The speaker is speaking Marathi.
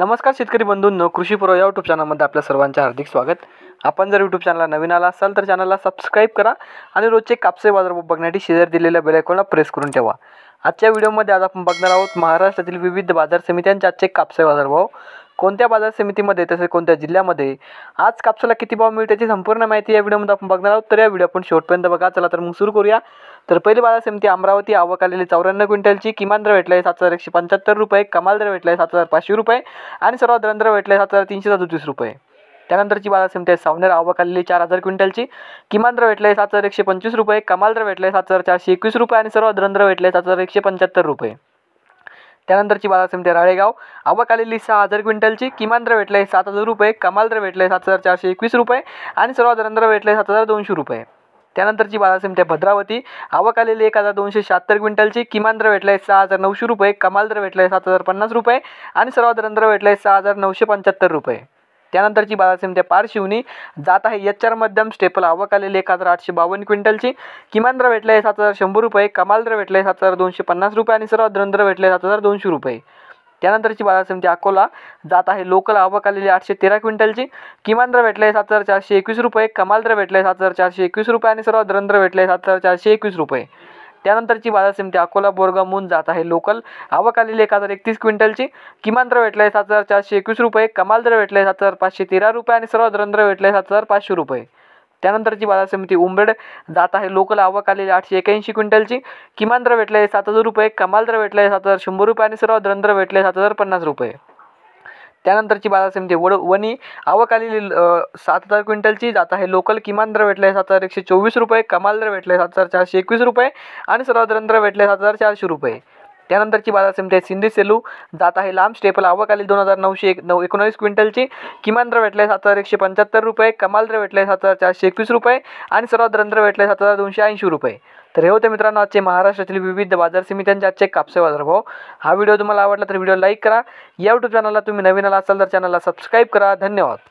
नमस्कार शेतकरी बंधूंनो, कृषी पुरव या यूट्यूब चॅनलमध्ये आपल्या सर्वांचे हार्दिक स्वागत। आपण जर यूट्यूब चॅनलला नवीन आला असाल तर चॅनलला सबस्क्राईब करा आणि रोजचे कापसे बाजारभाव बघण्यासाठी शेजारी दिलेल्या बेल आयकॉनला प्रेस करून ठेवा। आजच्या व्हिडिओमध्ये आज आपण बघणार आहोत महाराष्ट्रातील विविध बाजार समित्यांचे आजचे कापसे बाजारभाव, कोणत्या बाजार समितीमध्ये तसेच कोणत्या जिल्ह्यामध्ये आज कापसाला किती भाव मिळते याची संपूर्ण माहिती या व्हिडिओमध्ये आपण बघणार आहोत। तर या व्हिडिओ आपण शेवटपर्यंत बघा। चला तर मग सुरू करूया। तर पहिली बाजार समिती अमरावती, आवक आलेली 54 क्विंटलची, किमान दर भेटला आहे 7175 रुपये, कमाल दर भेटला आहे 7500 रुपये आणि सर्वात दर भेटला आहे 7337 रुपये। त्यानंतरची बाजार समिती आहे सावनेर, आवक आलेली 4000 क्विंटलची, किमान दर भेटला आहे 7125 रुपये, कमाल दर भेटला आहे 7421 रुपये आणि सर्वात दर भेटला आहे 7175 रुपये। त्यानंतरची बाजार समिती आहे राळेगाव, आवक आलेली 6000 क्विंटलची, किमान दर भेटला आहे 7000 रुपये, कमाल दर भेटला आहे 7421 रुपये आणि सर्वात दर भेटला आहे 7200 रुपये। त्यानंतरची बाजार समिती आहे भद्रावती, आवक आलेली 1276 क्विंटलची, किमान दर भेटला आहे 6900 रुपये, कमाल दर भेटला आहे 7050 रुपये आणि सर्वात दर भेटला आहे 6975 रुपये। त्यानंतरची बाजार समिती आहे पारशिवनी, जात आहे HR मध्यम स्टेपल, आवक आलेली 1852 क्विंटलची, किमान दर भेटला आहे 7100 रुपये, कमाल दर भेटला आहे 7250 रुपये आणि सर्वात दर भेटला आहे 7200 रुपये। त्यानंतरची बाजार समिती अकोला, जात आहे लोकल, आवक आलेली 813 क्विंटलची, किमान दर भेटला आहे 7421 रुपये, कमाल दर भेटला आहे 7421 रुपये आणि सर्वात दर भेटला आहे 7421 रुपये। त्यानंतरची बाजार समिती अकोला बोरगाव मून, जात आहे लोकल, आवक आलेली 1031 क्विंटलची, किमान दर भेटला आहे 7421 रुपये, कमाल दर भेटला आहे 7513 रुपये आणि सर्वात दर भेटला आहे 7500 रुपये। त्यानंतरची बाजार समिती उंबेड, जात आहे लोकल, आवक आलेली 881 क्विंटलची, किमान दर भेटला आहे 7000 रुपये, कमाल दर भेटला आहे 7100 रुपये आणि सर्वात दर भेटले 7050 रुपये। त्यानंतरची बाजार समिती वणी, आवक आलेली 7000 क्विंटलची, जात आहे लोकल, किमान दर भेटला आहे 7124 रुपये, कमाल दर भेटला आहे 7421 रुपये आणि सर्वात दर भेटले 7400 रुपये। त्यानंतरची बाजार समिती आहे सिंधी सेलू, जात आहे लांब स्टेपल, आवक आलेली 2919 क्विंटलची, किमान दर भेटला आहे 7175 रुपये, कमाल दर भेटला आहे 7421 रुपये आणि सर्वात दर भेटला आहे 7280 रुपये। तर हे होते मित्रांनो आजचे महाराष्ट्रातील विविध बाजार समित्यांचे आजचे कापसे बाजारभाव। हा व्हिडिओ तुम्हाला आवडला तर व्हिडिओ लाईक करा। या यूट्यूब चॅनलला तुम्ही नवीन आला असाल तर चॅनलला सबस्क्राईब करा। धन्यवाद।